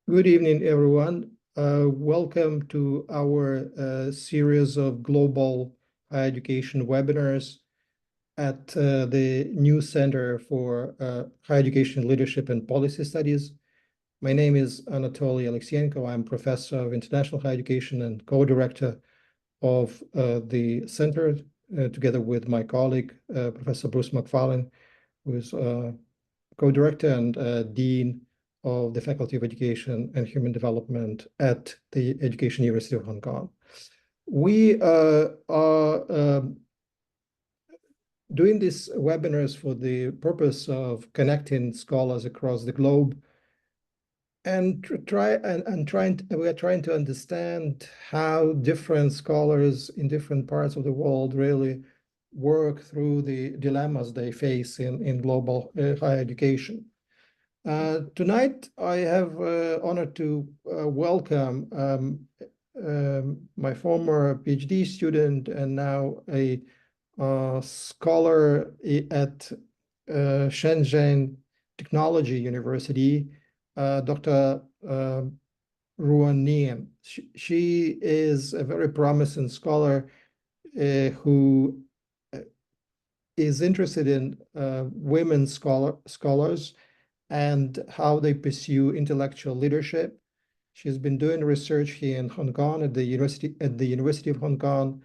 Good evening, everyone. Welcome to our series of global higher education webinars at the new Center for Higher Education Leadership and Policy Studies. My name is Anatoly Alexienko. I'm professor of international higher education and co-director of the center, together with my colleague, Professor Bruce McFarlane, who is co-director and dean of the Faculty of Education and Human Development at the Education University of Hong Kong. We are doing these webinars for the purpose of connecting scholars across the globe and we are trying to understand how different scholars in different parts of the world really work through the dilemmas they face in global higher education. Tonight, I have honor to welcome my former PhD student and now a scholar at Shenzhen Technology University, Dr. RUAN Nian. She is a very promising scholar who is interested in women scholars and how they pursue intellectual leadership. She's been doing research here in Hong Kong at the University of Hong Kong,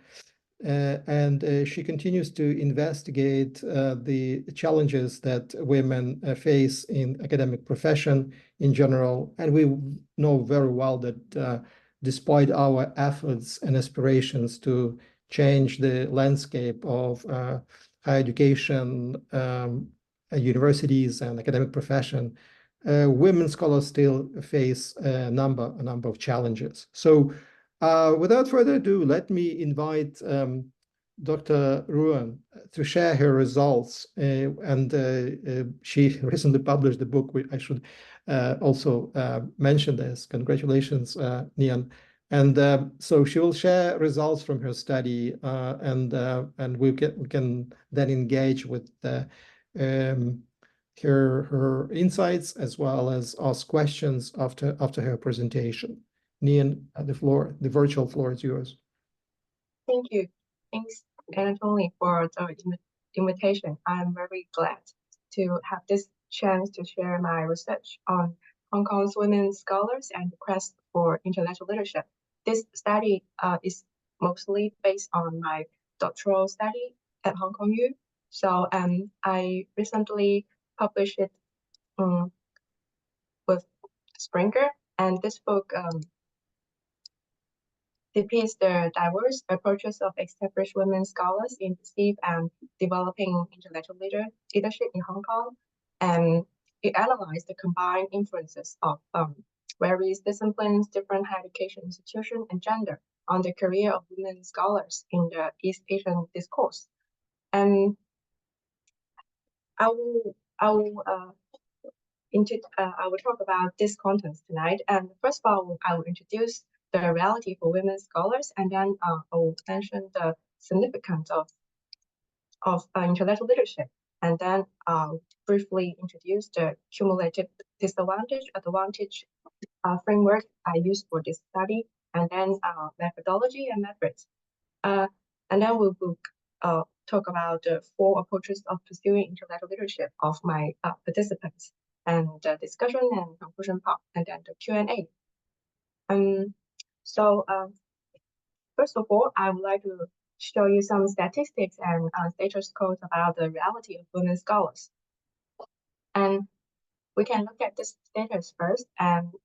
and she continues to investigate the challenges that women face in academic profession in general. And we know very well that despite our efforts and aspirations to change the landscape of higher education, universities and academic profession, women scholars still face a number of challenges. So without further ado, let me invite Dr. RUAN to share her results. She recently published a book, which I should also mention this. Congratulations, Nian. And so she will share results from her study, and we can then engage with her insights as well as ask questions after her presentation. Nian, the virtual floor is yours. Thank you. Thanks, Anatoly, for the invitation. I'm very glad to have this chance to share my research on Hong Kong's women scholars and the quest for intellectual leadership. This study is mostly based on my doctoral study at Hong Kong U. So I recently published it with Springer, and this book depicts the diverse approaches of established women scholars in perceiving and developing intellectual leadership in Hong Kong, and it analyzed the combined influences of various disciplines, different higher education institutions, and gender on the career of women scholars in the East Asian discourse. And I will talk about these contents tonight. And first of all, I will introduce the reality for women scholars, and then I will mention the significance of intellectual leadership, and then briefly introduce the cumulative advantage framework I used for this study, and then methodology and methods. And then we will talk about the 4 approaches of pursuing intellectual leadership of my participants, and the discussion and conclusion part, and then the Q&A. So first of all, I would like to show you some statistics and status codes about the reality of women scholars. And we can look at this status first, and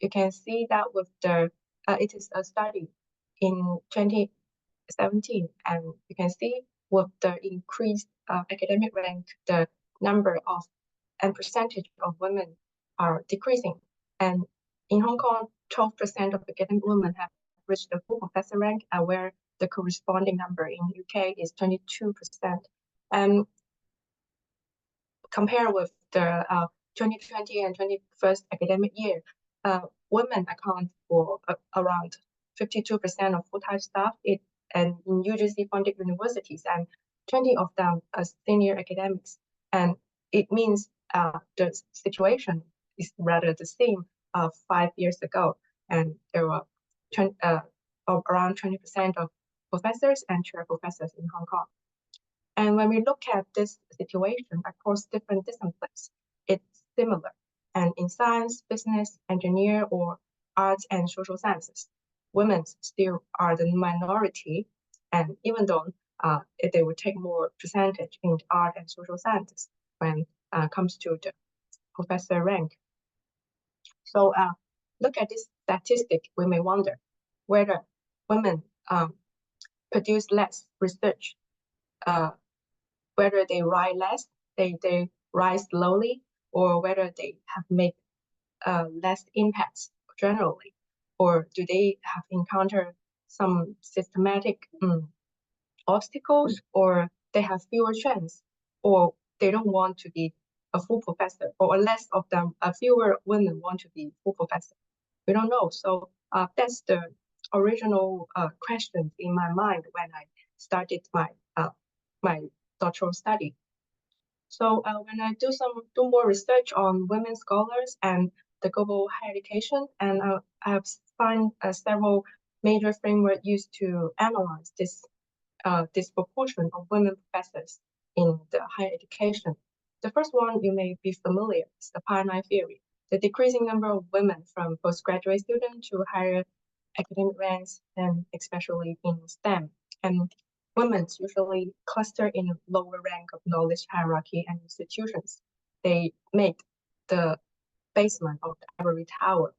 you can see that with the it is a study in 2017, and you can see with the increased academic rank, the number of and percentage of women are decreasing. And in Hong Kong, 12% of academic women have reached the full professor rank, where the corresponding number in UK is 22%. And compared with the 2020 and 21st academic year, women account for around 52% of full-time staff and in UGC-funded universities, and 20 of them are senior academics. And it means the situation is rather the same 5 years ago, and there were around 20% of professors and chair professors in Hong Kong. And when we look at this situation across different disciplines, it's similar. And in science, business, engineer, or arts and social sciences, women still are the minority. And even though they will take more percentage in art and social sciences when it comes to the professor rank. So look at this statistic, we may wonder whether women produce less research, whether they write less, they write slowly, or whether they have made less impacts generally, or do they have encountered some systematic obstacles, or they have fewer chance, or they don't want to be a full professor, or less of them, fewer women want to be full professor. We don't know. So that's the original question in my mind when I started my doctoral study. So when I do more research on women scholars and the global higher education, and I have found several major frameworks used to analyze this proportion of women professors in the higher education. The first one you may be familiar is the Pioneer theory, the decreasing number of women from postgraduate students to higher academic ranks, and especially in STEM. And women usually cluster in lower rank of knowledge hierarchy and institutions. They make the basement of the ivory tower.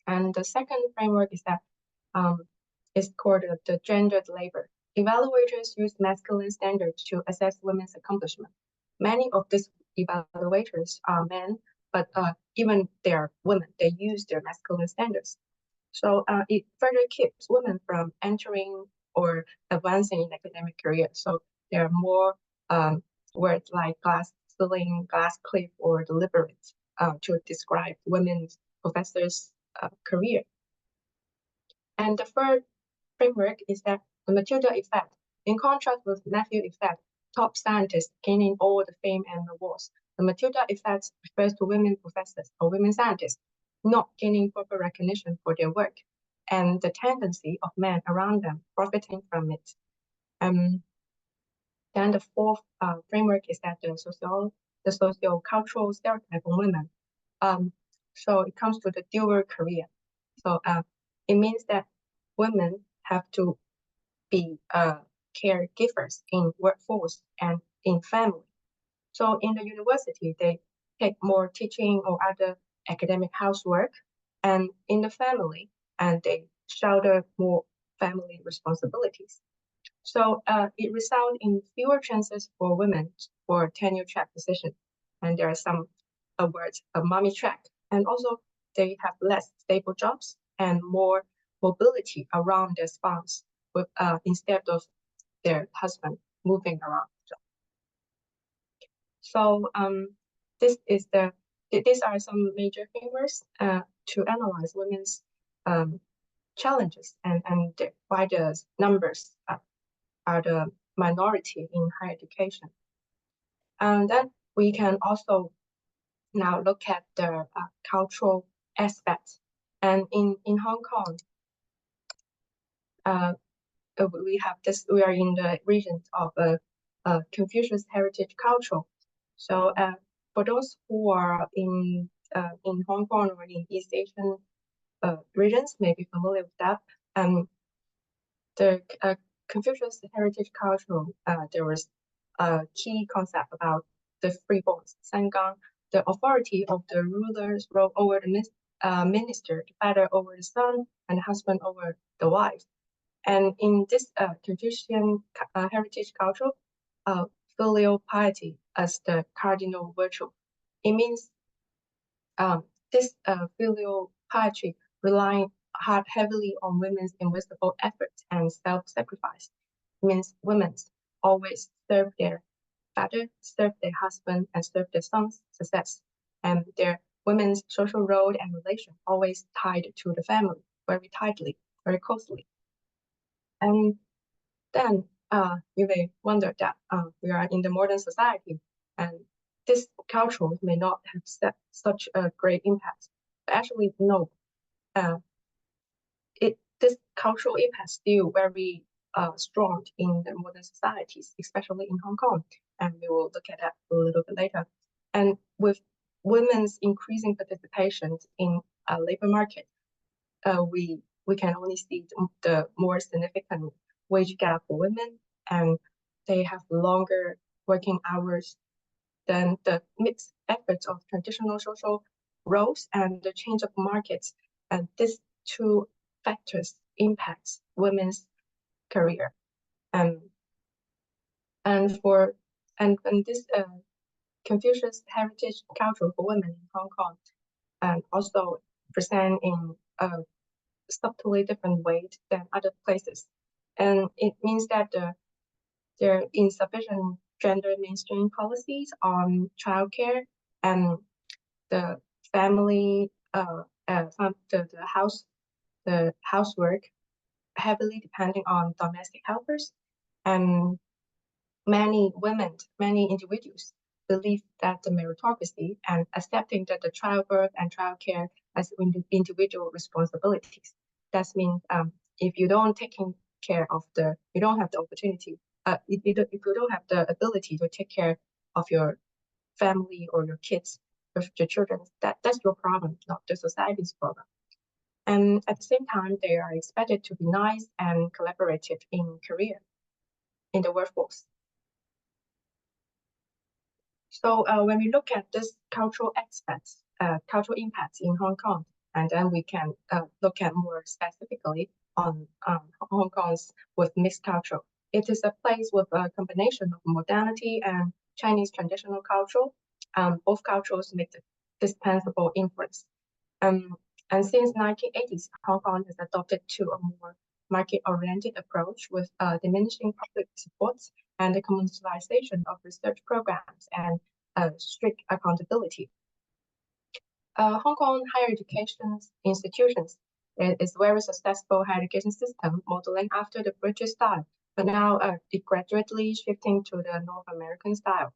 And the second framework is that is called the gendered labor. Evaluators use masculine standards to assess women's accomplishment. Many of these evaluators are men, but even they are women, they use their masculine standards. So it further keeps women from entering or advancing in academic career. So there are more words like glass ceiling, glass cliff, or deliberate to describe women's professors' career. And the third framework is that the Matilda effect. In contrast with Matthew effect, top scientists gaining all the fame and awards, the Matilda effect refers to women professors or women scientists not gaining proper recognition for their work, and the tendency of men around them profiting from it. Then the fourth framework is that the socio-cultural stereotype of women. So it comes to the dual career. So it means that women have to be caregivers in workforce and in family. So in the university, they take more teaching or other academic housework, and in the family, and they shoulder more family responsibilities. So it results in fewer chances for women for tenure track position, and there are some words, a mommy track, and also they have less stable jobs and more mobility around their spouse with instead of their husband moving around. So these are some major frameworks to analyze women's challenges and why the numbers are the minority in higher education. And then we can also now look at the cultural aspects. And in Hong Kong, we are in the region of Confucius heritage culture. So for those who are in Hong Kong or in East Asian regions, may be familiar with that. The Confucius heritage culture, there was a key concept about the three bonds, Sangang, the authority of the ruler's role over the minister, the father over the son, and the husband over the wife. And in this Confucian heritage culture, filial piety as the cardinal virtue. It means this filial piety relying heavily on women's invisible efforts and self-sacrifice. It means women always serve their father, serve their husband, and serve their son's success. And their women's social role and relation always tied to the family very tightly, very closely. And then you may wonder that we are in the modern society, and this culture may not have such a great impact actually, no. This cultural impact is still very strong in the modern societies, especially in Hong Kong, and we will look at that a little bit later. And with women's increasing participation in labor market, we can only see the more significant wage gap for women, and they have longer working hours than the mixed efforts of traditional social roles and the change of markets. And these two factors impacts women's career. And this Confucius heritage culture for women in Hong Kong and also present in a subtly different way than other places. And it means that there are insufficient gender mainstream policies on childcare and the family, the housework heavily depending on domestic helpers, and many women, many individuals believe that the meritocracy and accepting that the childbirth and childcare as individual responsibilities. That means if you don't take care of you don't have the opportunity, if you don't have the ability to take care of your family or your kids, with your children, that's your problem, not the society's problem. And at the same time, they are expected to be nice and collaborative in career, in the workforce. So when we look at this cultural aspects, cultural impacts in Hong Kong, and then we can look at more specifically on Hong Kong's with mixed culture. It is a place with a combination of modernity and Chinese traditional culture. Both cultures make the dispensable influence. And since 1980s, Hong Kong has adopted to a more market-oriented approach with diminishing public supports and the commercialization of research programs and strict accountability. Hong Kong higher education institutions is very successful higher education system modeling after the British style, but now it gradually shifting to the North American style.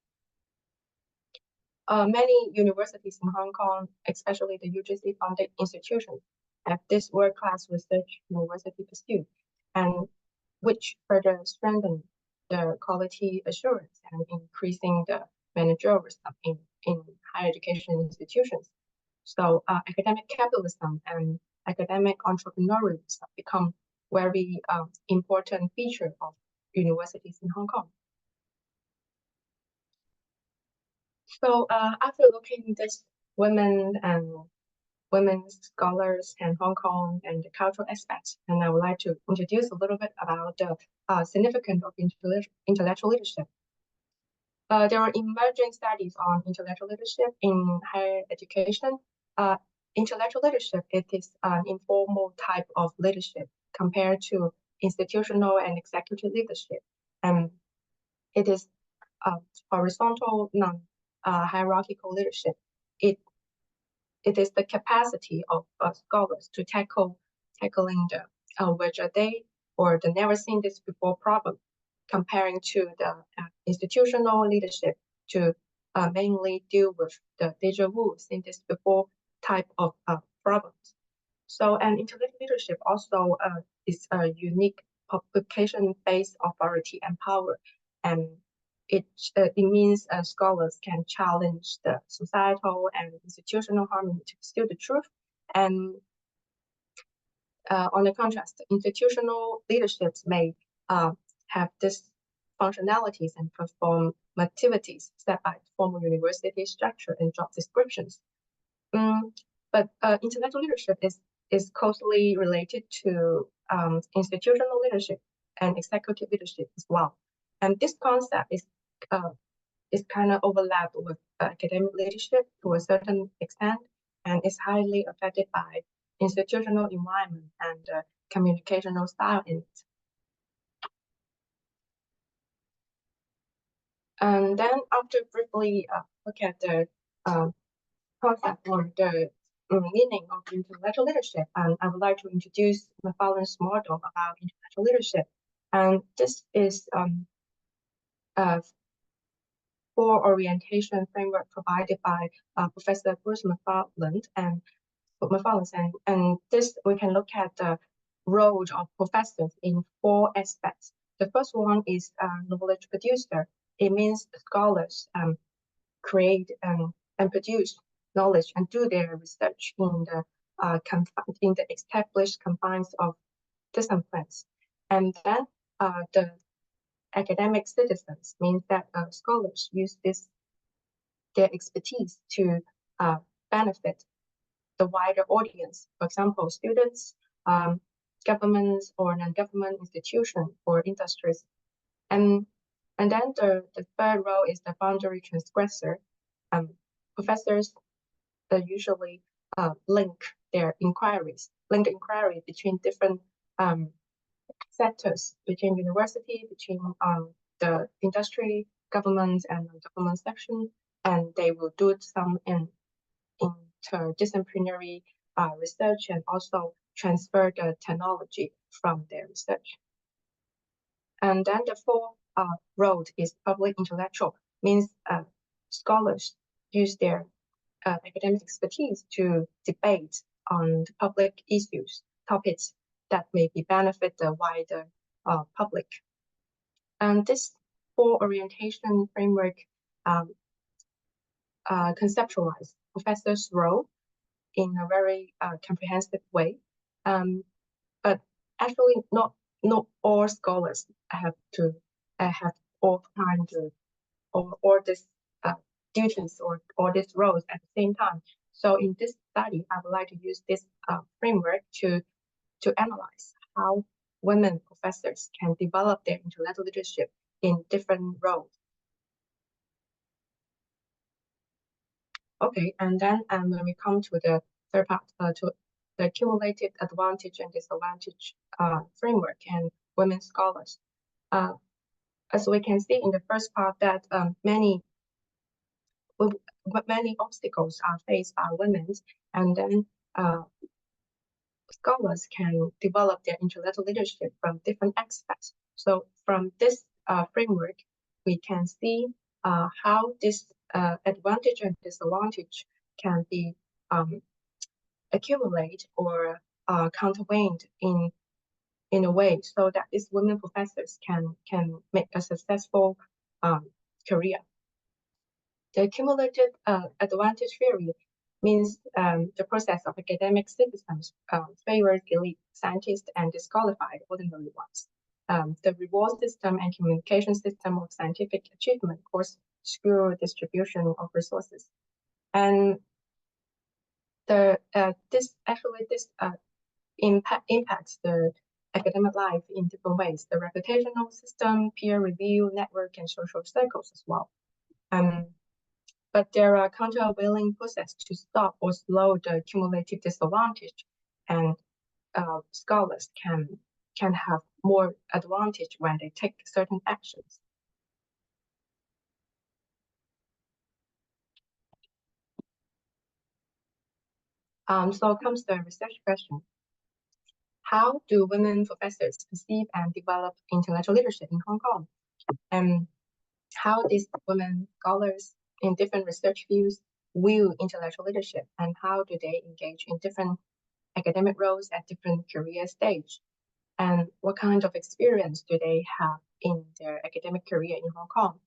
Many universities in Hong Kong, especially the UGC-funded institutions, have this world-class research university pursuit, and which further strengthen the quality assurance and increasing the managerialism in higher education institutions. So academic capitalism and academic entrepreneurialism become very important feature of universities in Hong Kong. So after looking at this women scholars and Hong Kong and the cultural aspects, and I would like to introduce a little bit about the significance of intellectual leadership. There are emerging studies on intellectual leadership in higher education. Intellectual leadership, it is an informal type of leadership compared to institutional and executive leadership. And it is horizontal, non-hierarchical leadership. It is the capacity of scholars to tackling the which are they or the never seen this before problem, comparing to the institutional leadership to mainly deal with the deja vu seen this before type of problems. So, and intellectual leadership also is a unique publication-based authority and power, and it means scholars can challenge the societal and institutional harmony to pursue the truth. And on the contrast, institutional leaderships may have these functionalities and perform activities set by formal university structure and job descriptions. But intellectual leadership is closely related to institutional leadership and executive leadership as well. And this concept is kind of overlapped with academic leadership to a certain extent, and is highly affected by institutional environment and communicational style in it. And then after briefly look at the concept or the meaning of intellectual leadership, and I would like to introduce McFarlane's model about intellectual leadership. And this is for orientation framework provided by Professor Bruce McFarlane, and and this we can look at the role of professors in 4 aspects. The first one is knowledge producer. It means scholars create and produce knowledge and do their research in the established confines of disciplines. And then the academic citizens means that scholars use their expertise to benefit the wider audience. For example, students, governments or non-government institutions or industries. And then the third role is the boundary transgressor. Professors usually link inquiry between different sectors, between university, between the industry, government, and non-government section, and they will do some interdisciplinary research and also transfer the technology from their research. And then the fourth role is public intellectual, means scholars use their academic expertise to debate on public issues, topics that may benefit the wider public. And this 4 orientation framework conceptualize professors' role in a very comprehensive way. But actually, not all scholars have all time to or this duties or these roles at the same time. So in this study, I would like to use this framework to analyze how women professors can develop their intellectual leadership in different roles. Okay, and then when we come to the third part, to the cumulative advantage and disadvantage framework and women scholars. As we can see in the first part that many obstacles are faced by women, and then scholars can develop their intellectual leadership from different aspects. So from this framework, we can see how this advantage and disadvantage can be accumulated or counterweighted in a way so that these women professors can make a successful career. The cumulative advantage theory means the process of academic systems favors elite scientists and disqualified ordinary ones. The reward system and communication system of scientific achievement cause skew distribution of resources. And this impacts the academic life in different ways, the reputational system, peer review, network, and social circles as well. But there are countervailing processes to stop or slow the cumulative disadvantage, and scholars can have more advantage when they take certain actions. So comes the research question. How do women professors perceive and develop intellectual leadership in Hong Kong? And how these women scholars in different research fields view intellectual leadership, and how do they engage in different academic roles at different career stage? And what kind of experience do they have in their academic career in Hong Kong?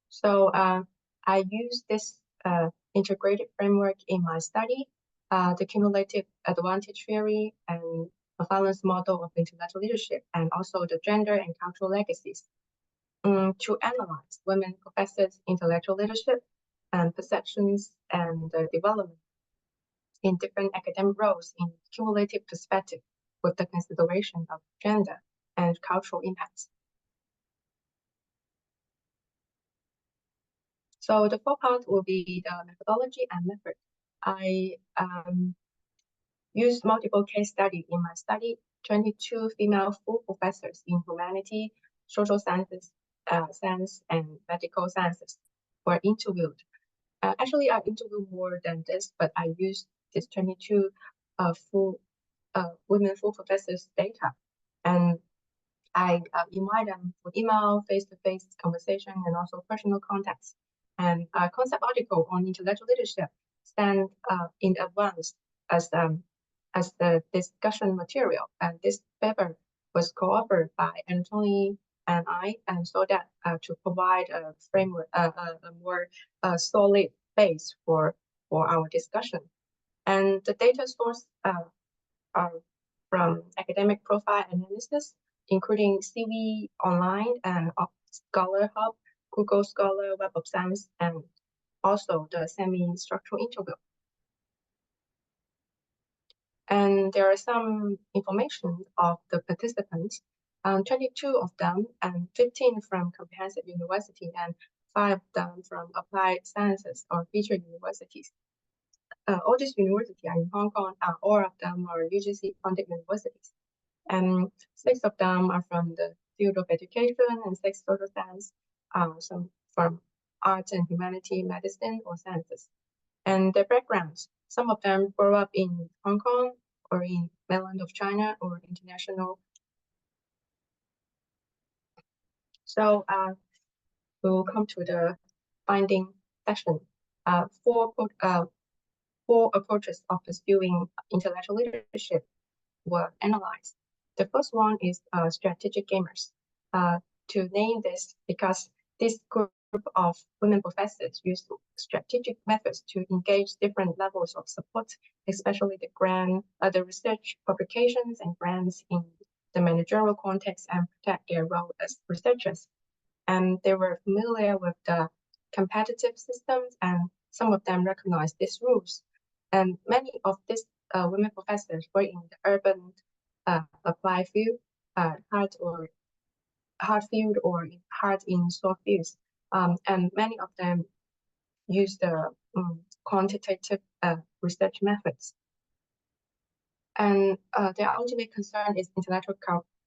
So I use this integrated framework in my study, the cumulative advantage theory and a balanced model of intellectual leadership, and also the gender and cultural legacies, to analyze women professors' intellectual leadership and perceptions and development in different academic roles in cumulative perspective with the consideration of gender and cultural impacts. So the fourth part will be the methodology and method. I used multiple case studies in my study. 22 female full professors in humanity, social sciences, science, and medical sciences were interviewed. Actually, I interviewed more than this, but I used this 22 women full professors data, and I invite them for email, face-to-face conversation, and also personal contacts, and a concept article on intellectual leadership sent in advance as the discussion material. And this paper was co-authored by Anthony and I, and so that to provide a framework, a more solid base for our discussion. And the data source are from academic profile analysis, including CV Online and Scholar Hub, Google Scholar, Web of Science, and also the semi-structural interview. And there are some information of the participants, 22 of them, and 15 from comprehensive university, and 5 of them from applied sciences or featured universities. All these universities are in Hong Kong, all of them are UGC-funded universities. And 6 of them are from the field of education and 6 social science, some from arts and humanity, medicine, or sciences. And their backgrounds, some of them grew up in Hong Kong or in mainland of China or international. So we'll come to the finding section. Four approaches of pursuing intellectual leadership were analyzed. The first one is strategic gamers. To name this because this group of women professors use strategic methods to engage different levels of support, especially the research publications and grants in the managerial context, and protect their role as researchers. And they were familiar with the competitive systems, and some of them recognized these rules. And many of these women professors were in the urban applied field, hard field, or hard in soft fields. And many of them use the quantitative research methods. And their ultimate concern is intellectual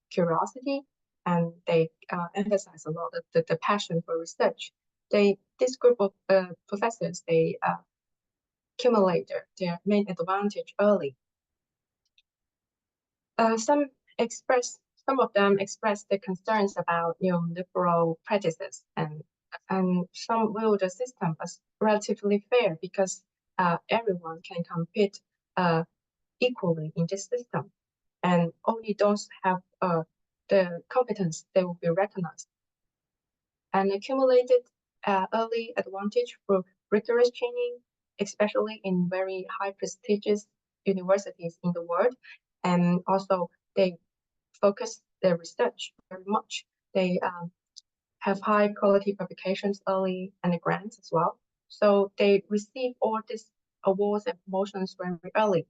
curiosity, and they emphasize a lot of the passion for research. This group of professors, they accumulate their main advantage early. Some of them express the concerns about neoliberal practices, and some view the system as relatively fair because everyone can compete equally in this system, and only those have the competence, they will be recognized. And accumulated early advantage through rigorous training, especially in very high prestigious universities in the world. And also they focus their research very much. They have high quality publications early and grants as well. So they receive all these awards and promotions very early.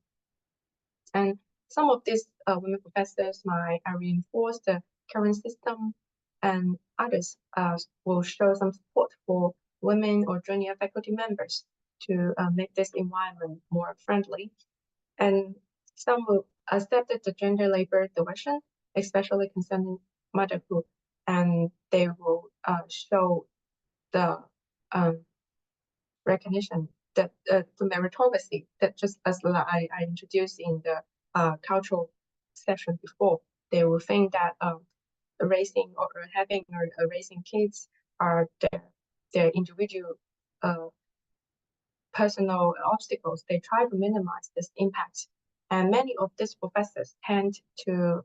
And some of these women professors might reinforce the current system, and others will show some support for women or junior faculty members to make this environment more friendly. And some will accept the gender labor division, especially concerning motherhood, and they will show the recognition that the meritocracy that, just as I introduced in the cultural session before, they will think that raising or having or raising kids are their individual personal obstacles. They try to minimize this impact, and many of these professors tend to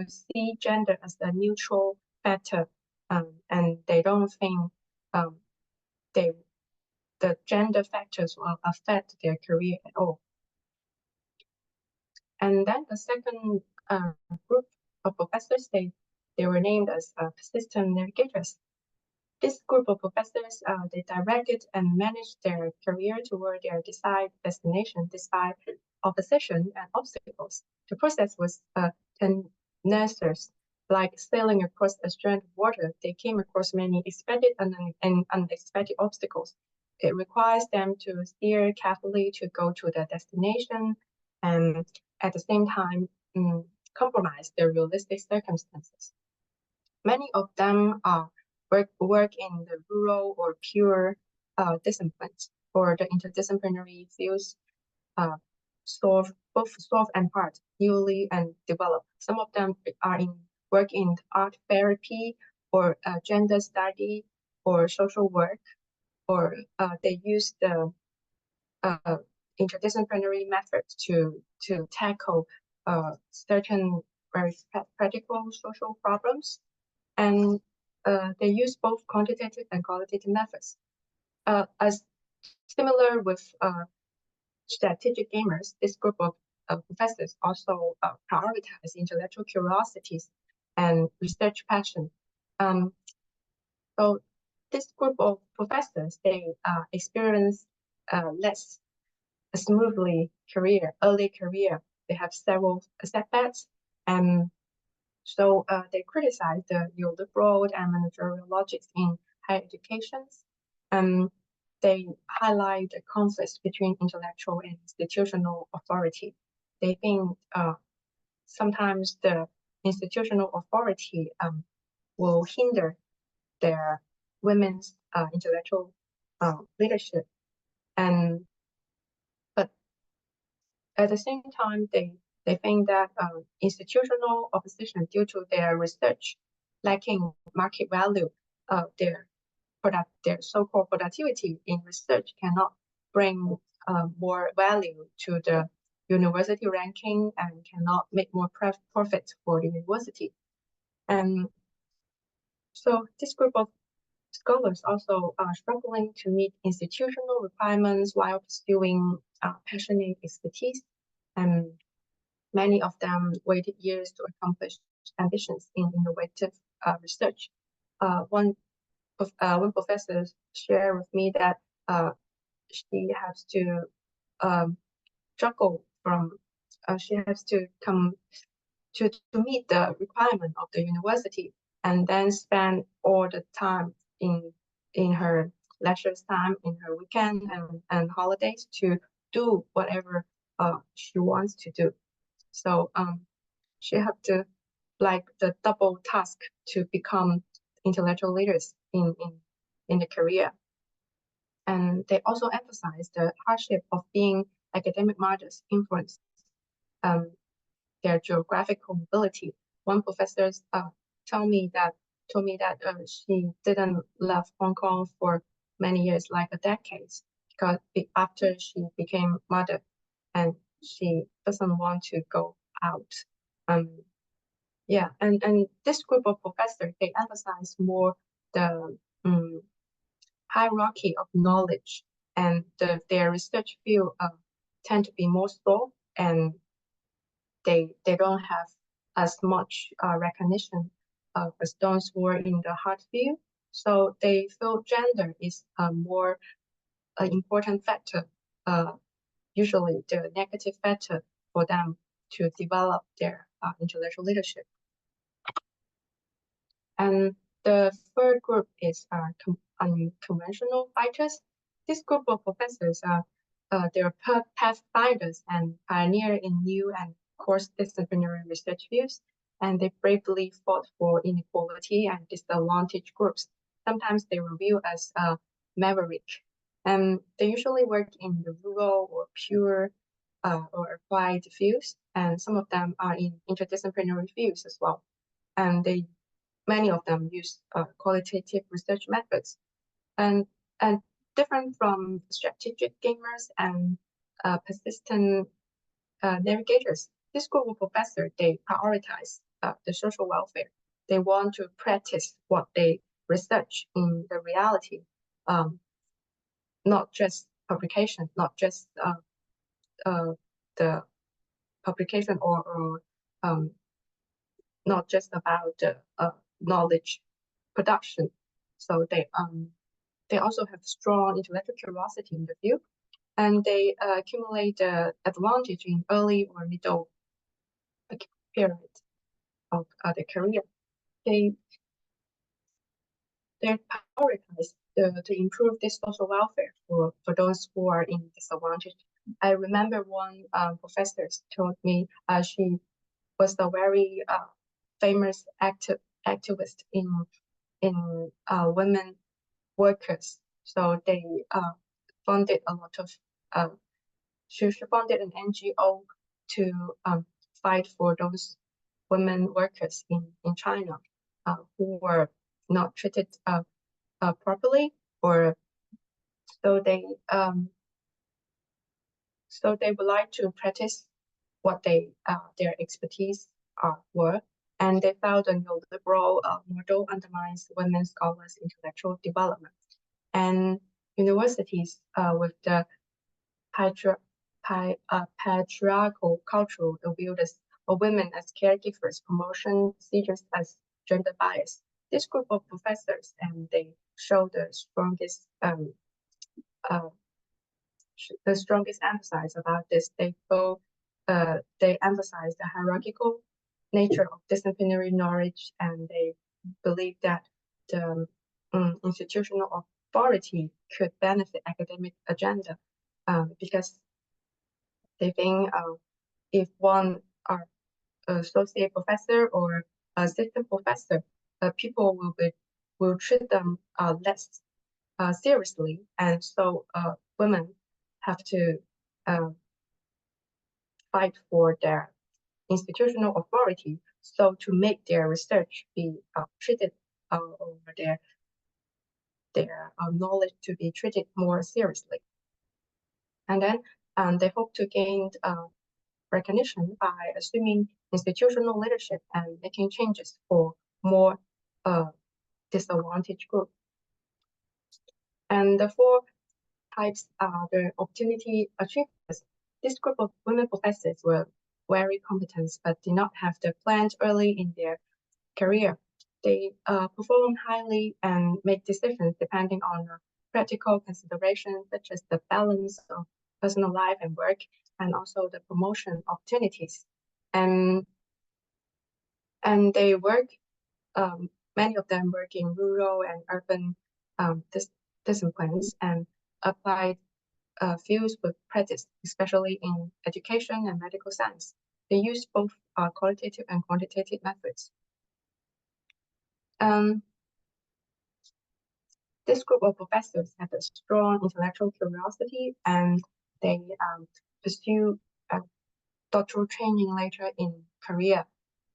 see gender as a neutral factor, and they don't think the gender factors will affect their career at all. And then the second group of professors, they were named as persistent navigators. This group of professors, they directed and managed their career toward their desired destination despite opposition and obstacles. The process was tenacious. Like sailing across a strand of water, they came across many expected and unexpected obstacles. It requires them to steer carefully to go to their destination, and at the same time compromise their realistic circumstances. Many of them work in the rural or pure disciplines, or the interdisciplinary fields, both soft and hard, newly and developed. Some of them work in art therapy, or gender study, or social work, or they use the interdisciplinary methods to tackle certain very practical social problems, and they use both quantitative and qualitative methods. As similar with strategic gamers, this group of professors also prioritize intellectual curiosities and research passion. So this group of professors, they experience less smoothly early career. They have several setbacks, and so they criticize the neoliberal and managerial logics in higher education. They highlight the conflicts between intellectual and institutional authority. They think sometimes the institutional authority will hinder their women's intellectual leadership, but at the same time, they think that institutional opposition due to their research lacking market value, their so-called productivity in research cannot bring more value to the university ranking and cannot make more profit for the university. And so this group of scholars also are struggling to meet institutional requirements while pursuing passionate expertise, and many of them waited years to accomplish ambitions in innovative research. One professor shared with me that she has to juggle from she has to come to meet the requirement of the university, and then spend all the time in her lectures time, in her weekend and holidays to do whatever she wants to do. So she had to like the double task to become intellectual leaders in the career. And they also emphasize the hardship of being academic models influence their geographical mobility. One professor told me that she didn't leave Hong Kong for many years, like a decade, because after she became mother, and she doesn't want to go out. Yeah, and this group of professors, they emphasize more the hierarchy of knowledge, and their research field tend to be more slow, and they don't have as much recognition as those who are in the hard field. So they feel gender is a more important factor, usually the negative factor for them to develop their intellectual leadership. And the third group is unconventional fighters. This group of professors are they're pathfinders and pioneer in new and cross-disciplinary research fields, and they bravely fought for inequality and disadvantaged groups. Sometimes they were viewed as maverick, and they usually work in the rural or pure or applied fields, and some of them are in interdisciplinary fields as well. And many of them use qualitative research methods, and different from strategic gamers and persistent navigators. This group of professors, they prioritize the social welfare. They want to practice what they research in the reality, not just publication, not just the publication or not just about the knowledge production. So they also have strong intellectual curiosity in the field, and they accumulate the advantage in early or middle period of their career. They prioritize to improve this social welfare for those who are in disadvantage. I remember one professor told me she was a very famous activist in women workers. So they funded a lot of she founded an NGO to fight for those women workers in China who were not treated properly, or so So they would like to practice what their expertise were, and they found a neoliberal model undermines women scholars' intellectual development. And universities with the patriarchal cultural view of women as caregivers, promotion seekers as gender bias. This group of professors, and they show the strongest emphasis about this. They emphasize the hierarchical nature of disciplinary knowledge, and they believe that the institutional authority could benefit academic agenda because they think if one are associate professor or assistant professor, people will treat them less seriously, and so women have to fight for their institutional authority, so to make their research be treated or their knowledge to be treated more seriously. And then they hope to gain recognition by assuming institutional leadership and making changes for more disadvantaged groups. And the four types are the opportunity achievers. This group of women professors were very competent but did not have the plans early in their career. They perform highly and make decisions depending on practical considerations such as the balance of personal life and work, and also the promotion opportunities. And they work, many of them work in rural and urban disciplines and applied fields with practice, especially in education and medical science. They use both qualitative and quantitative methods. This group of professors have a strong intellectual curiosity, and they pursue doctoral training later in career.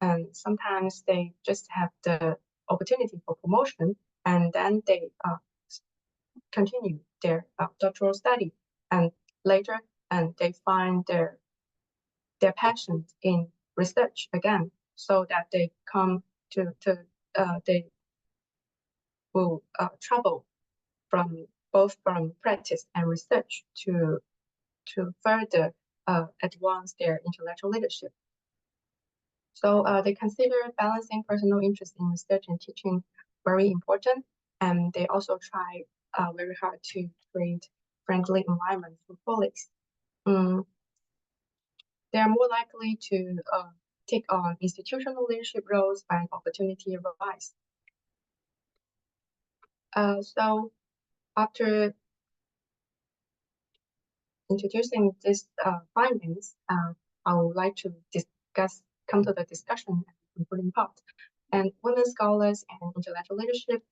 And sometimes they just have the opportunity for promotion, and then they continue their doctoral study, and later and they find their passion in research again, so that they come to they will travel from practice and research to further advance their intellectual leadership. So they consider balancing personal interest in research and teaching very important, and they also try very hard to create friendly environment for colleagues. They are more likely to take on institutional leadership roles when opportunity arises. So after introducing these findings, I would like to come to the discussion and concluding part. And women scholars and intellectual leadership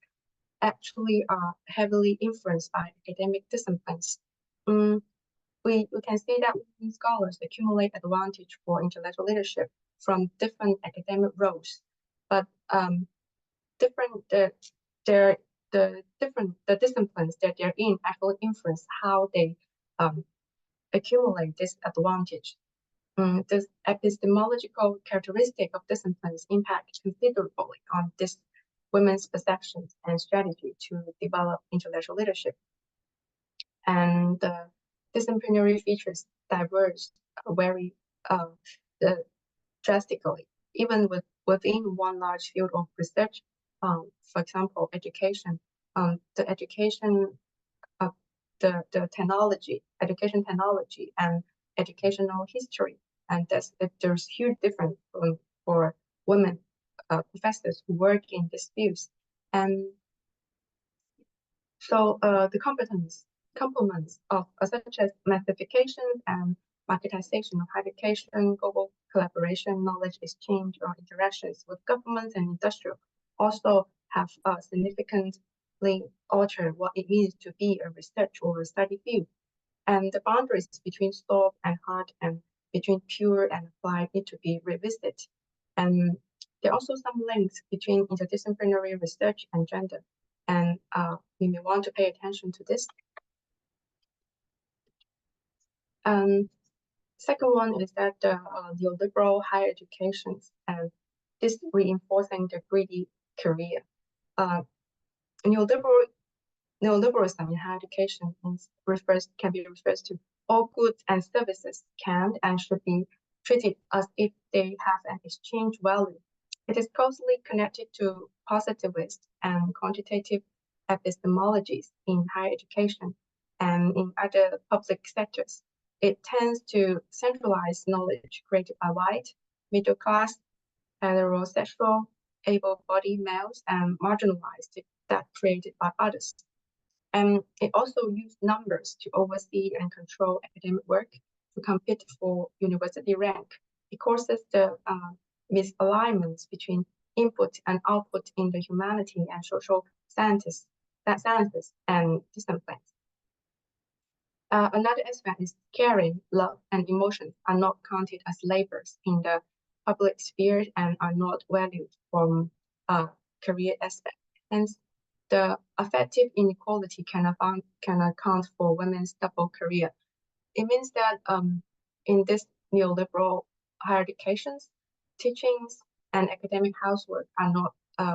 actually are heavily influenced by academic disciplines. We can see that women scholars accumulate advantage for intellectual leadership from different academic roles, but the disciplines that they're in actually influence how they accumulate this advantage. The epistemological characteristic of disciplines impact considerably on this women's perceptions and strategy to develop intellectual leadership. And the disciplinary features diverge very drastically, even within one large field of research. For example, education. The education of the education technology and educational history, and there's huge difference for women professors who work in these fields. And so the complements of such as massification and marketization of higher education, global collaboration, knowledge exchange, or interactions with governments and industrial also have significantly altered what it means to be a research or a study field. And the boundaries between soft and hard and between pure and applied need to be revisited. And there are also some links between interdisciplinary research and gender. And we may want to pay attention to this. Second one is that the neoliberal higher education and this reinforcing the greedy career. Neoliberalism in higher education can be referred to all goods and services can and should be treated as if they have an exchange value. It is closely connected to positivist and quantitative epistemologies in higher education and in other public sectors. It tends to centralize knowledge created by white, middle class, heterosexual, able-bodied males, and marginalized that created by others. And it also used numbers to oversee and control academic work to compete for university rank. It causes the misalignments between input and output in the humanity and social sciences and disciplines. Another aspect is caring, love, and emotions are not counted as labors in the public sphere and are not valued from a career aspect. Hence, the affective inequality can account for women's double career. It means that in this neoliberal higher educations, teachings and academic housework are not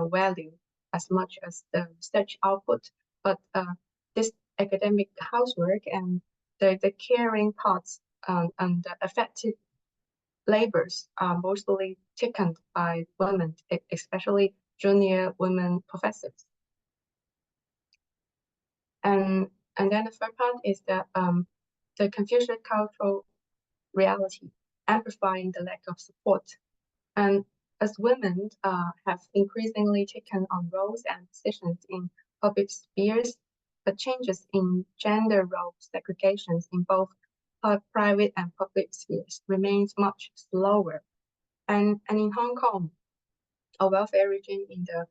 valued as much as the research output, but this academic housework and the caring parts and the effective labors are mostly taken by women, especially junior women professors. And then the third part is that the Confucian cultural reality, amplifying the lack of support. And as women have increasingly taken on roles and positions in public spheres, the changes in gender role segregations in both private and public spheres remains much slower. And in Hong Kong, a welfare region in the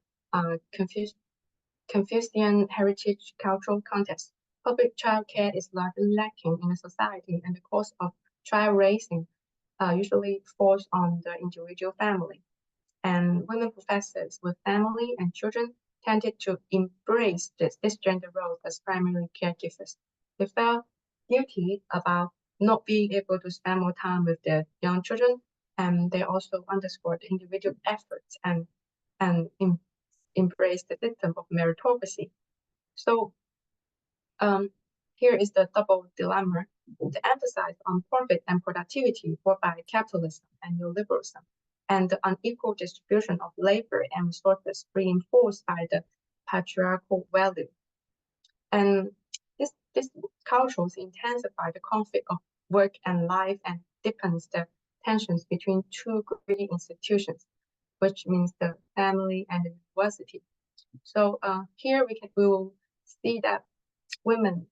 Confucian heritage cultural context, public childcare is largely lacking in the society, and the cost of child raising usually falls on the individual family. And women professors with family and children tended to embrace this gender role as primary caregivers. They felt guilty about not being able to spend more time with their young children, and they also underscored the individual efforts and embrace the system of meritocracy. So here is the double dilemma. The emphasis on profit and productivity brought by capitalism and neoliberalism, and the unequal distribution of labor and resources reinforced by the patriarchal value. And this cultures intensify the conflict of work and life and deepens the tensions between two greedy institutions, which means the family and the university. So here we will see that women,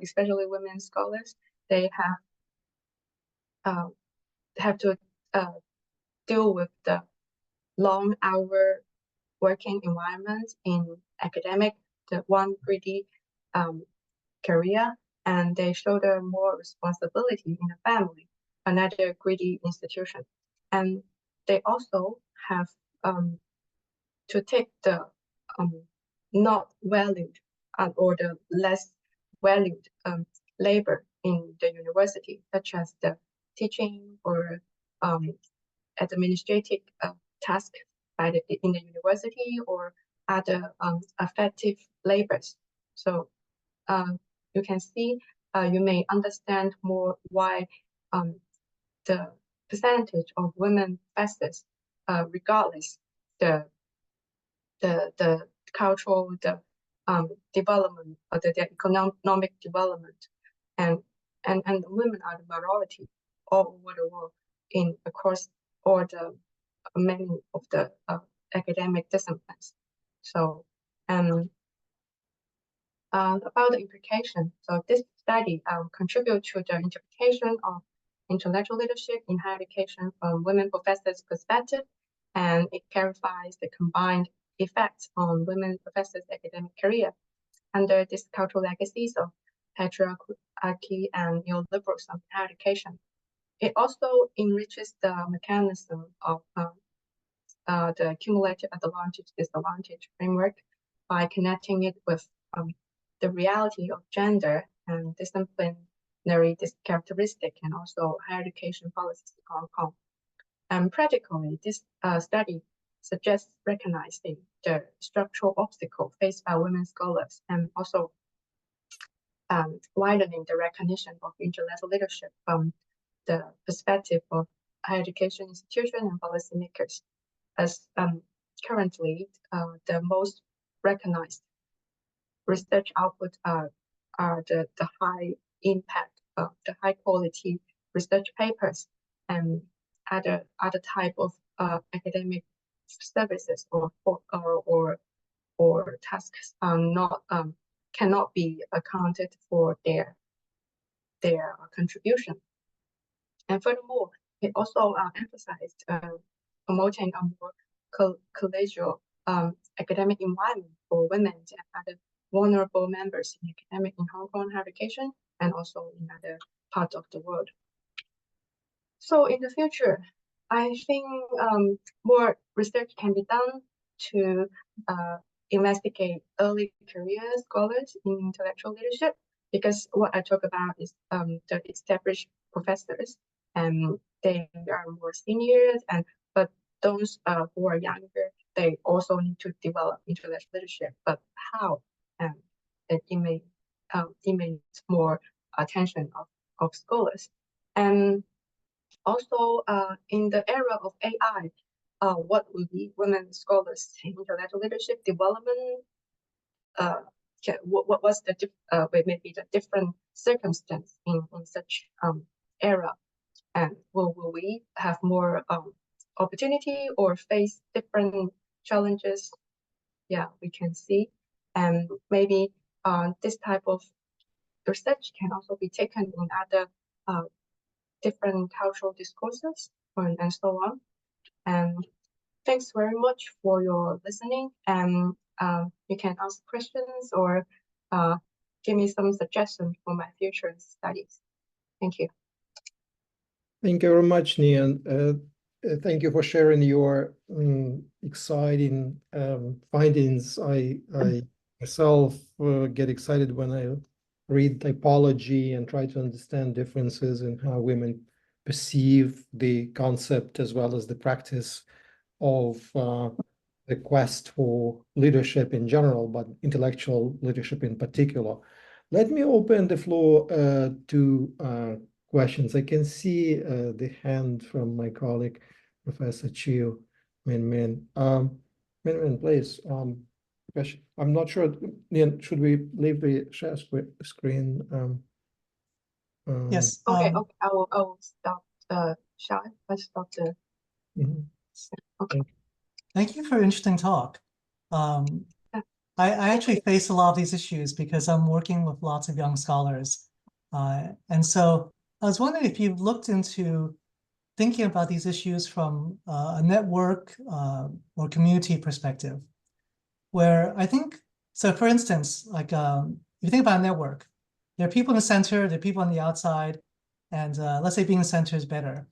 especially women scholars, they have to deal with the long hour working environment in academic, the one greedy career, and they shoulder more responsibility in the family, another greedy institution. And they also have to take the not valued or the less valued labor in the university, such as the teaching or administrative tasks in the university or other effective labors. So you can see, you may understand more why the percentage of women professors, regardless the cultural development or the economic development, and women are the minority all over the world across all the many of the academic disciplines. So about the implication, so this study contribute to the interpretation of intellectual leadership in higher education from women professors' perspective, and it clarifies the combined effects on women professors' academic career under these cultural legacies of patriarchy and neoliberalism in higher education. It also enriches the mechanism of the cumulative advantage-disadvantage framework by connecting it with the reality of gender and discipline this characteristic and also higher education policies in Hong Kong. And practically, this study suggests recognizing the structural obstacle faced by women scholars and also widening the recognition of intellectual leadership from the perspective of higher education institutions and policymakers, as currently the most recognized research output are the high impact, the high quality research papers and other type of academic services or tasks are not cannot be accounted for their contribution. And furthermore, it also emphasized promoting a more collegial academic environment for women and other vulnerable members in academic in Hong Kong higher education and also in other parts of the world. So in the future, I think more research can be done to investigate early career scholars in intellectual leadership, because what I talk about is the established professors, and they are more seniors, but those who are younger, they also need to develop intellectual leadership. But how? It may need more attention of scholars. And also in the era of AI, what will be women scholars in intellectual leadership development? What was the maybe the different circumstance in such era, and will we have more opportunity or face different challenges? Yeah, we can see, and maybe this type of research can also be taken in other different cultural discourses and so on. And thanks very much for your listening. And you can ask questions or give me some suggestions for my future studies. Thank you. Thank you very much, Nian. Thank you for sharing your exciting findings. I myself get excited when I read typology and try to understand differences in how women perceive the concept as well as the practice of the quest for leadership in general, but intellectual leadership in particular. Let me open the floor to questions. I can see the hand from my colleague, Professor Chiu Min Min. Min Min, please. Question. I'm not sure, Nian, should we leave the share screen? Yes. Okay. I will stop share. Let's stop the. Okay. Thank you for an interesting talk. I actually face a lot of these issues because I'm working with lots of young scholars. And so I was wondering if you've looked into thinking about these issues from a network or community perspective, where I think, so for instance, like if you think about a network, there are people in the center, there are people on the outside, and let's say being in the center is better.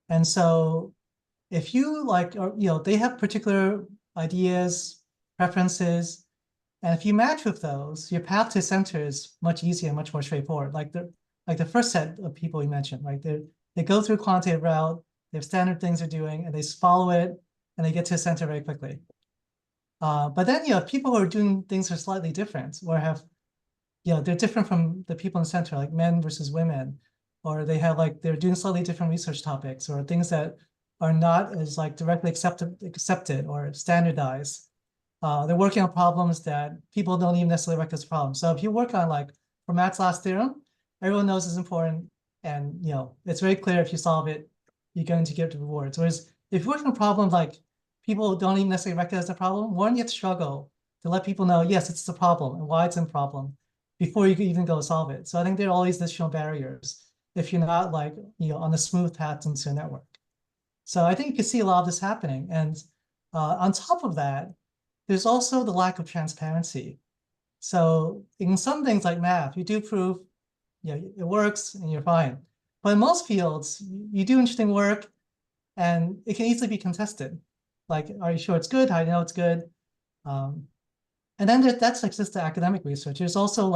And so if you like, or, they have particular ideas, preferences, and if you match with those, your path to center is much easier and much more straightforward. Like the first set of people you mentioned, right? They go through quantitative route, they have standard things they're doing, and they follow it, and they get to the center very quickly. But then, people who are doing things are slightly different, or have, they're different from the people in the center, like men versus women, or they have they're doing slightly different research topics, or things that are not as directly accepted or standardized. They're working on problems that people don't even necessarily recognize as problems. So if you work on Fermat's last theorem, everyone knows it's important, and it's very clear if you solve it, you're going to get rewards. Whereas if you work on a problem people don't even necessarily recognize the problem, one, you have to struggle to let people know, yes, it's a problem and why it's a problem before you can even go solve it. So I think there are always additional barriers if you're not on the smooth path into a network. So I think you can see a lot of this happening. And on top of that, there's also the lack of transparency. So in some things like math, you do prove it works and you're fine. But in most fields, you do interesting work and it can easily be contested. Are you sure it's good? How do you know it's good? And then that's just the academic research. There's also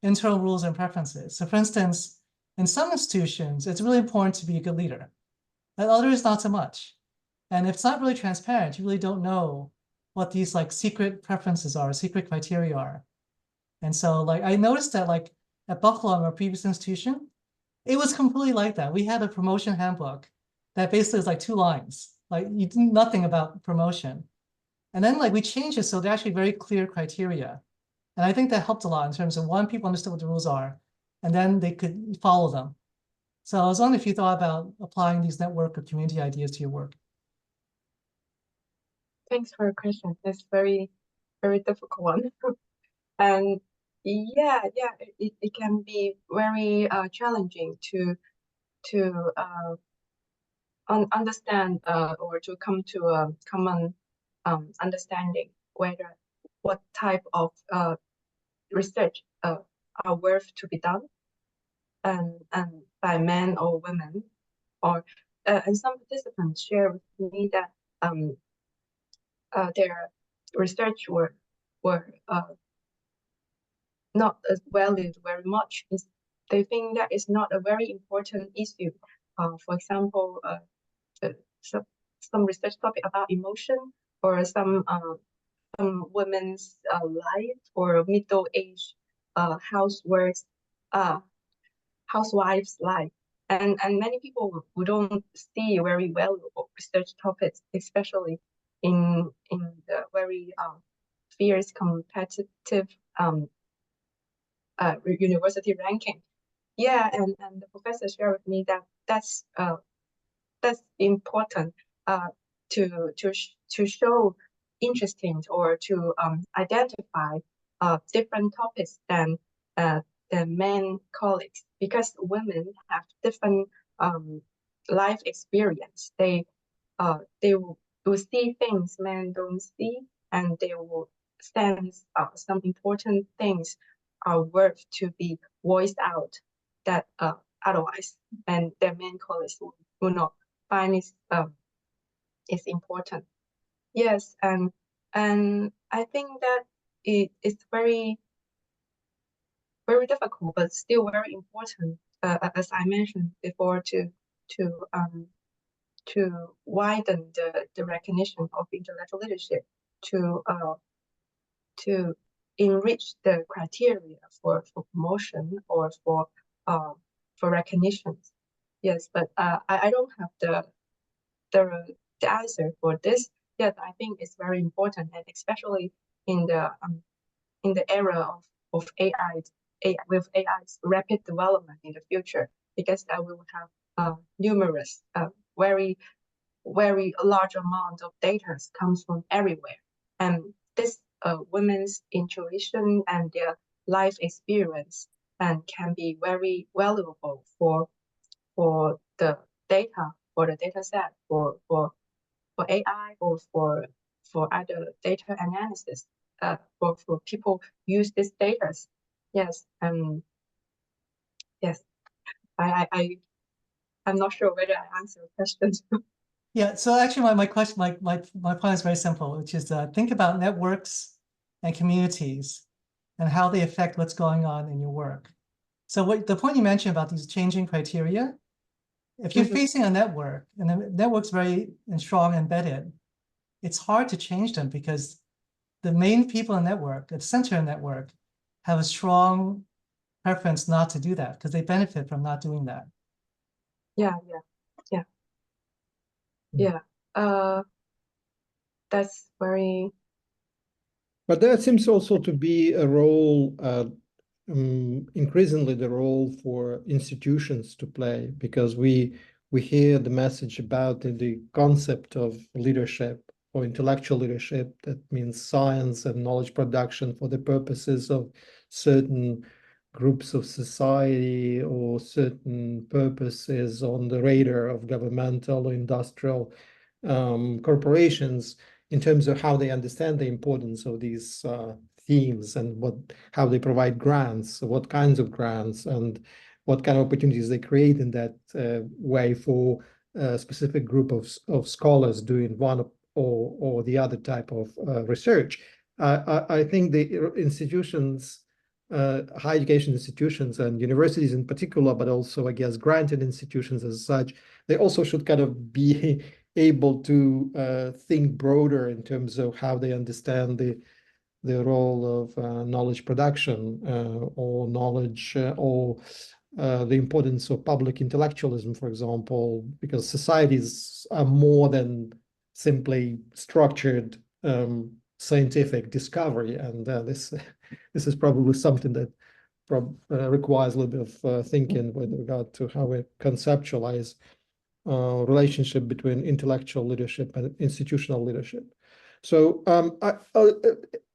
internal rules and preferences. So for instance, In some institutions, it's really important to be a good leader. And others, not so much. And if it's not really transparent, you really don't know what these like secret preferences are, secret criteria are. And so like I noticed that like at Buffalo, our previous institution, it was completely like that. We had a promotion handbook that basically was like 2 lines. Like you do nothing about promotion. And then like we changed it so they're actually very clear criteria. And I think that helped a lot in terms of one, people understood what the rules are, and then they could follow them. So I was wondering if you thought about applying these network or community ideas to your work. Thanks for your question. It's very, very difficult one. And yeah, it can be very challenging to understand or to come to a common understanding whether what type of research are worth to be done and by men or women, or and some participants share with me that their research were not as valued very much. They think that it's not a very important issue. For example, some research topic about emotion, or some women's life, or middle-aged housewives' life. And many people who don't see very valuable research topics, especially in the very fierce competitive university ranking. Yeah, and the professor shared with me that that's important to show interesting, or to identify different topics than the men colleagues, because women have different life experience. They will see things men don't see, and they will sense some important things are worth to be voiced out that otherwise, and their men colleagues will not find it is important. Yes, and I think that it's very, very difficult, but still very important, as I mentioned before, to widen the recognition of intellectual leadership, to enrich the criteria for promotion or for recognition. Yes, but I don't have the answer for this yet. I think it's very important, and especially in the era of AI, with AI's rapid development in the future, because we will have numerous very, very large amount of data comes from everywhere, and this women's intuition and their life experience and can be very valuable for the data, for the data set, for AI, or for other data analysis, for people use this data. Yes, yes, I'm not sure whether I answered the questions. Yeah, so actually my question, my point is very simple, which is think about networks and communities and how they affect what's going on in your work. So the point you mentioned about these changing criteria, if you're facing a network and the network's very strong embedded, it's hard to change them because the main people in the network, at the center of the network, have a strong preference not to do that because they benefit from not doing that. Yeah. That's very. But there seems also to be a role, increasingly the role for institutions to play, because we hear the message about the concept of leadership or intellectual leadership. That means science and knowledge production for the purposes of certain groups of society or certain purposes on the radar of governmental or industrial corporations, in terms of how they understand the importance of these themes and how they provide grants, what kinds of grants, and what kind of opportunities they create in that way for a specific group of scholars doing one or the other type of research. I think the institutions higher education institutions and universities in particular, but also, I guess, granted institutions as such, they also should kind of be able to think broader in terms of how they understand the role of knowledge production or knowledge or the importance of public intellectualism, for example, because societies are more than simply structured scientific discovery, and this is probably something that requires a little bit of thinking with regard to how we conceptualize relationship between intellectual leadership and institutional leadership. So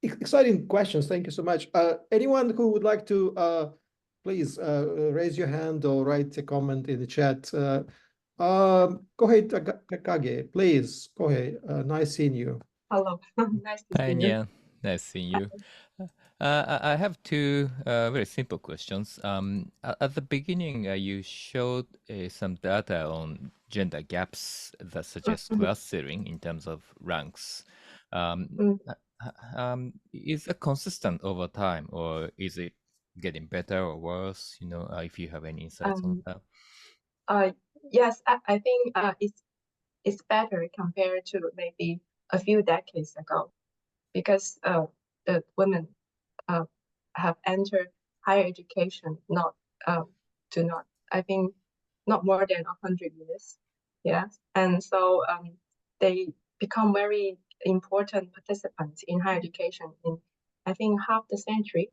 exciting questions. Thank you so much. Anyone who would like to please raise your hand or write a comment in the chat. Go ahead, Takage, please. Go ahead. Nice seeing you. Hello, nice to Hi, see you. Nian. Nice seeing you. I have two very simple questions. At the beginning, you showed some data on gender gaps that suggest clustering in terms of ranks. Is it consistent over time, or is it getting better or worse? You know, if you have any insights on that. Yes, I think it's better compared to maybe a few decades ago, because the women have entered higher education not I think not more than 100 years. Yeah, and so they become very important participants in higher education in, I think, half the century.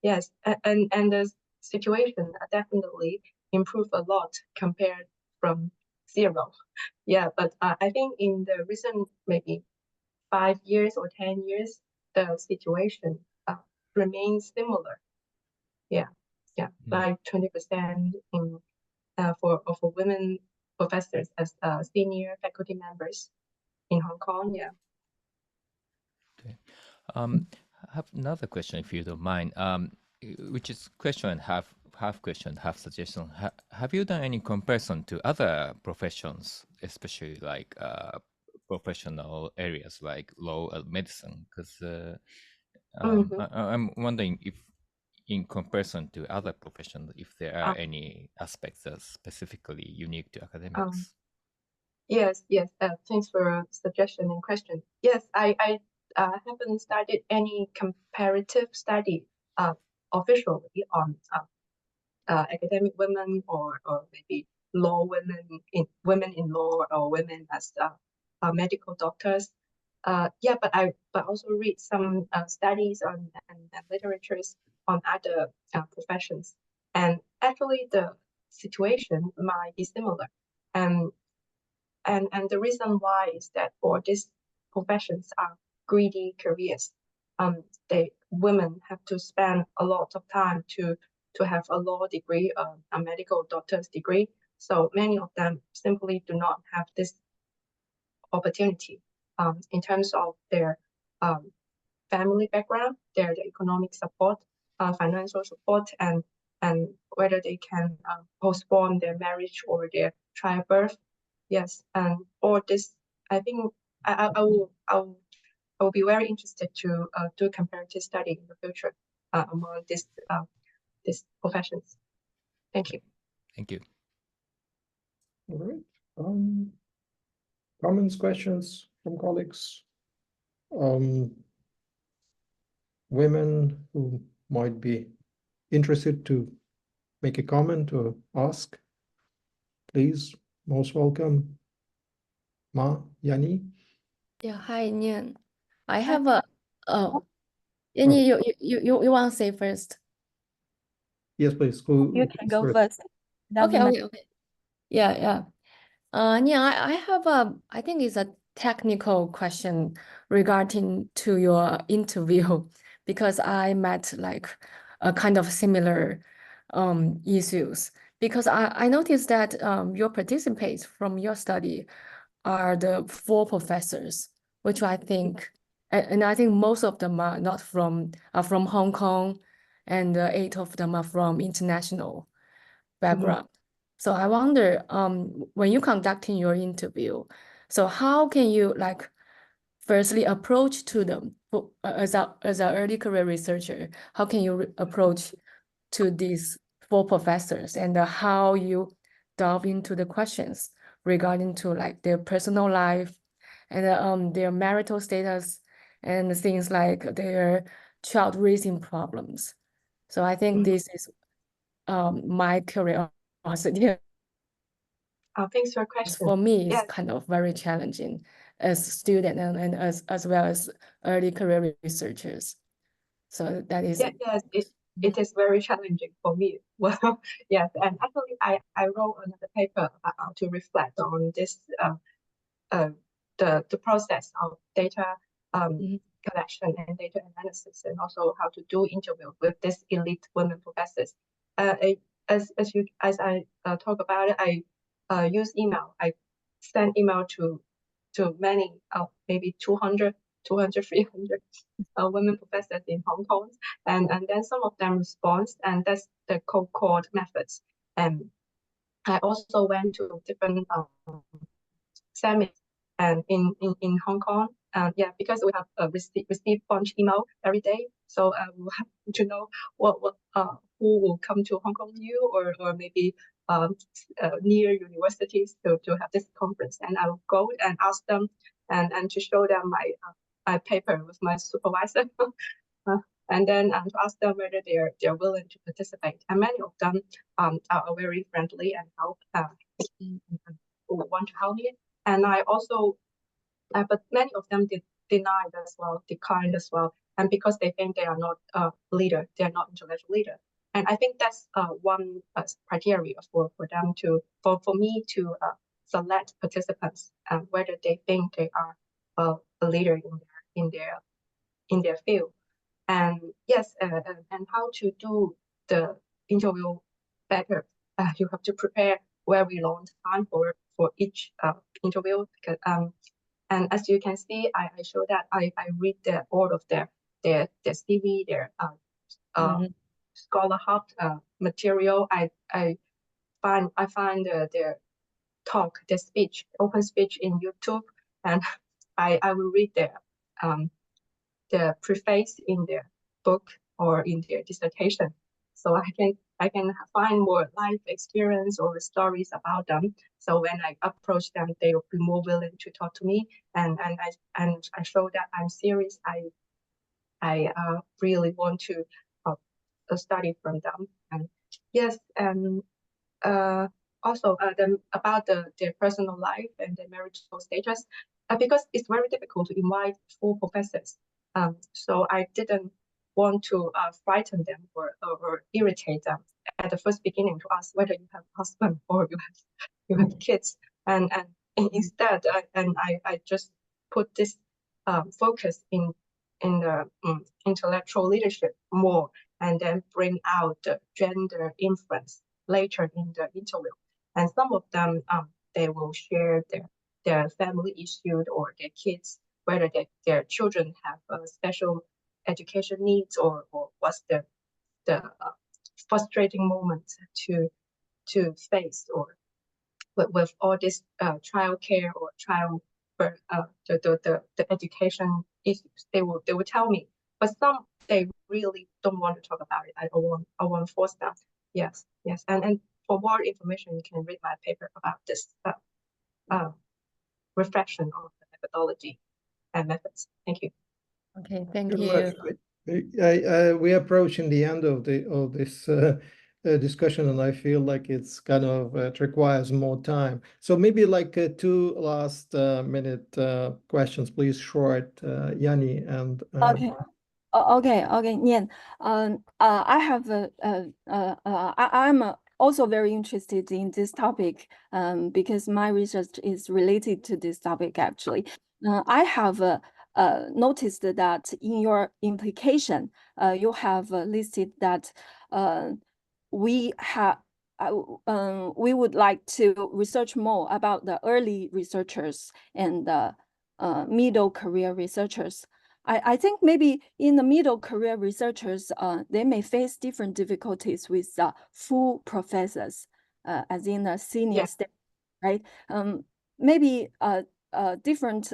Yes, and the situation definitely improved a lot compared from zero. Yeah, but I think in the recent maybe 5 years or 10 years, the situation remains similar. Yeah, like 20% in for women professors as senior faculty members in Hong Kong. Yeah. Okay. I have another question, if you don't mind, which is question and half question, half suggestion. Have you done any comparison to other professions, especially like professional areas like law and medicine? Because I'm wondering if, in comparison to other professions, if there are any aspects that are specifically unique to academics. Yes. Thanks for a suggestion and question. Yes, I haven't started any comparative study officially on academic women or maybe law women in law or women as medical doctors. Yeah, but also read some studies on and literatures on other professions, and actually the situation might be similar. And the reason why is that for these professions are greedy careers. Women have to spend a lot of time to have a law degree, a medical doctor's degree. So many of them simply do not have this opportunity in terms of their family background, their economic support, financial support, and whether they can postpone their marriage or their childbirth. Yes, and all this, I think I will be very interested to do comparative study in the future among these professions. Thank you. Thank you. All right. Comments, questions from colleagues? Women who might be interested to make a comment or ask, please, most welcome. Ma, Yani? Yeah, hi, Nian. I have a Yani, you want to say first? Yes, please. You can go first. Okay. Yeah. Nian, I have I think it's a technical question regarding to your interview because I met like a kind of similar issues because I noticed that your participants from your study are the 4 professors, which I think, and I think most of them are not from Hong Kong, and 8 of them are from international background. So I wonder, when you conducting your interview, so how can you like firstly approach to them as a early career researcher? How can you approach to these 4 professors, and how you delve into the questions regarding to like their personal life and their marital status and things like their child raising problems? So I think this is my curiosity. Thanks for your question. For me, it's Yes. kind of very challenging as a student and as well as early career researchers. So that is Yes, it is very challenging for me. Well, yes, and actually I wrote another paper to reflect on this the process of data collection and data analysis, and also how to do interview with these elite women professors. As I talk about it, I use email. I send email to many, maybe 200, 300 women professors in Hong Kong, and then some of them respond, and that's the cold call methods. And I also went to different seminars and in Hong Kong. Yeah, because we have receive bunch email every day, so we'll have to know who will come to Hong Kong U or maybe near universities to have this conference, and I will go and ask them and to show them my paper with my supervisor. And then to ask them whether they're willing to participate, and many of them are very friendly and want to help me. And I also, but many of them declined as well, and because they think they are not a leader, they are not intellectual leader. And I think that's one criteria for them for me to select participants, whether they think they are a leader in their field. And yes, and how to do the interview better. You have to prepare very long time for each interview, because and as you can see, I show that I read all of their CV, their Scholar Hub material. I find their talk, their speech, open speech in YouTube, and I will read the preface in their book or in their dissertation, so I can find more life experience or stories about them. So when I approach them, they will be more willing to talk to me, and I show that I'm serious. I really want to study from them. And yes, and also about their personal life and their marital status, because it's very difficult to invite 4 professors. So I didn't want to frighten them or irritate them at the first beginning to ask whether you have a husband or you have kids, and instead I just put this focus in the intellectual leadership more, and then bring out the gender influence later in the interview. And some of them they will share their family issues or their kids, whether their children have special education needs or what's the frustrating moment to face, or with all this child care or the education issues. They will tell me, but some they really don't want to talk about it. I won't force them. Yes, and for more information, you can read my paper about this reflection of the methodology and methods. Thank you. Okay, thank Very you. much. We're approaching the end of this discussion, and I feel like it's kind of it requires more time. So maybe like 2 last minute questions, please, short, Yanni and Okay. Okay, Nian. I have I'm also very interested in this topic because my research is related to this topic actually. I have noticed that in your implication, you have listed that we would like to research more about the early researchers and the middle career researchers. I think maybe in the middle career researchers, they may face different difficulties with full professors, as in a senior stage, right? Maybe different,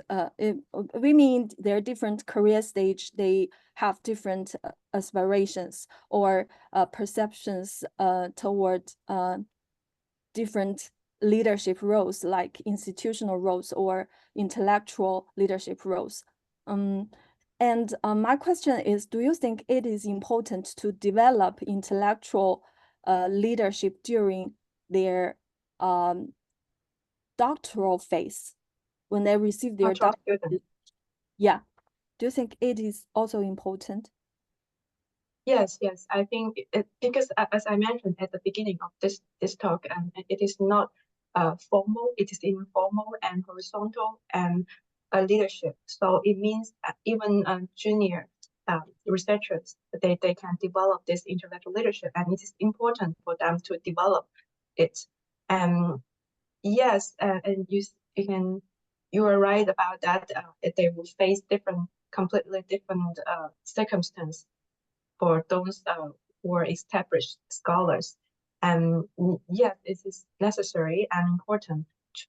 we mean they're different career stage, they have different aspirations or perceptions toward different leadership roles, like institutional roles or intellectual leadership roles. And my question is, do you think it is important to develop intellectual leadership during their doctoral phase, when they receive their doctorate? Yeah. Do you think it is also important? Yes, I think because as I mentioned at the beginning of this talk, it is not formal, it is informal and horizontal and leadership. So it means even junior researchers, they can develop this intellectual leadership, and it is important for them to develop it. Yes, and you are right about that. They will face completely different circumstances for those who are established scholars. And yes, it is necessary and important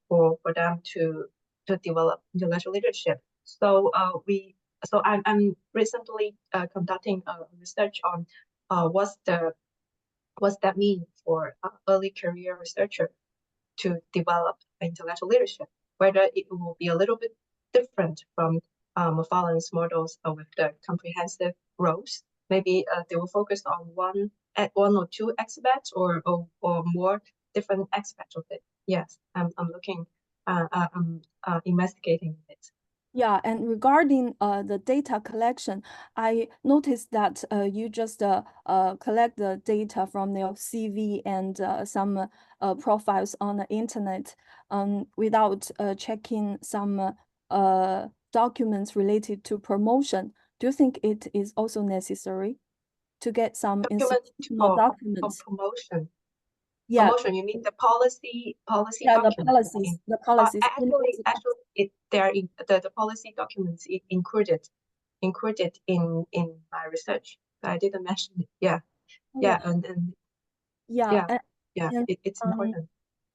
for them to develop intellectual leadership. So I'm recently conducting research on what's that mean for early career researcher to develop intellectual leadership, whether it will be a little bit different from Macfarlane's models with the comprehensive roles. Maybe they will focus on one or two aspects or more different aspects of it. Yes, I'm looking, I'm investigating it. Yeah, and regarding the data collection, I noticed that you just collect the data from their CV and some profiles on the internet without checking some documents related to promotion. Do you think it is also necessary to get some institutional documents? For promotion. Yeah. Promotion, you mean the policy Yeah, documents? the policies. Actually, the policy documents included in my research. I didn't mention it. Yeah. It's important.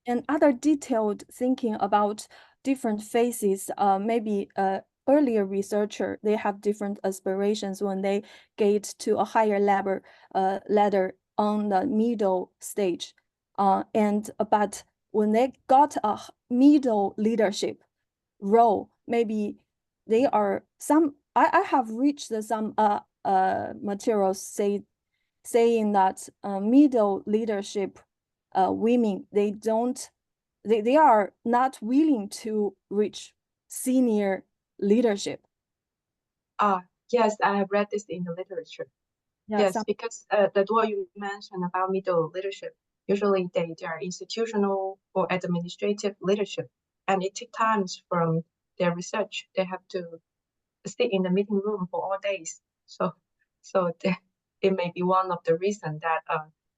And other detailed thinking about different phases, maybe earlier researcher, they have different aspirations when they get to a higher level ladder on the middle stage. But when they got a middle leadership role, maybe they are I have reached some materials saying that middle leadership women, they are not willing to reach senior leadership. Yes, I have read this in the literature. Yeah, yes, because what you mentioned about middle leadership, usually they are institutional or administrative leadership, and it takes time from their research. They have to sit in the meeting room for all days. So it may be one of the reasons that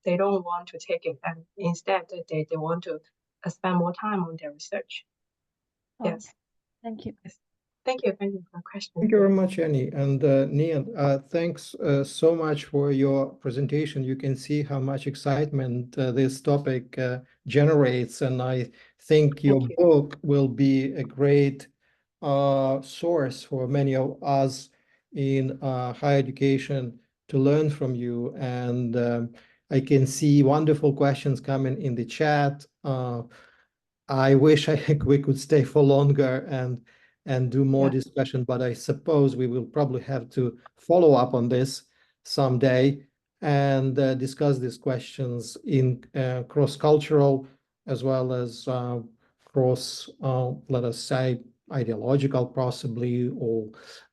they don't want to take it, and instead they want to spend more time on their research. Oh, yes. Thank you. Yes. Thank you for the question. Thank you very much, Annie. And Nian, thanks so much for your presentation. You can see how much excitement this topic generates. And I think your book will be a great source for many of us in higher education to learn from you. And I can see wonderful questions coming in the chat. I wish we could stay for longer and do more discussion, but I suppose we will probably have to follow up on this someday and discuss these questions in cross-cultural as well as cross, let us say, ideological possibly, or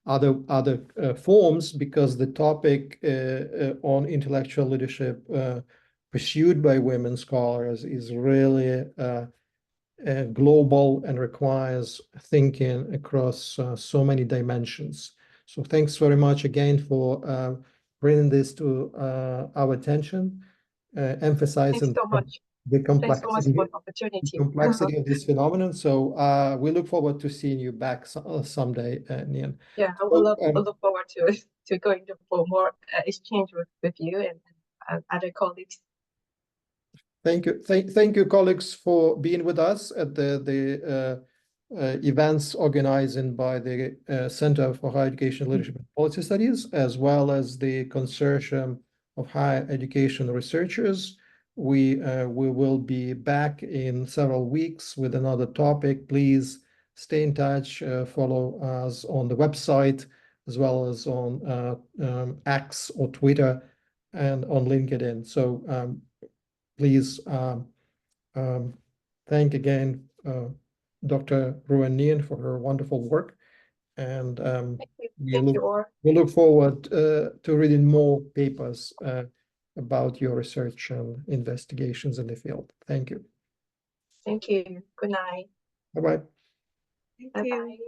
other forms, because the topic on intellectual leadership pursued by women scholars is really global and requires thinking across so many dimensions. So thanks very much again for bringing this to our attention, emphasizing the complexity, of this phenomenon. So we look forward to seeing you back someday, Nian. Yeah, I will look forward to going for more exchange with you and other colleagues. Thank you. Thank you, colleagues, for being with us at the events organized by the Center for Higher Education Leadership and Policy Studies, as well as the Consortium of Higher Education Researchers. We will be back in several weeks with another topic. Please stay in touch, follow us on the website, as well as on X or Twitter and on LinkedIn. So please thank again Dr. RUAN Nian for her wonderful work. And we look forward to reading more papers about your research and investigations in the field. Thank you. Thank you. Good night. Bye-bye. Bye-bye.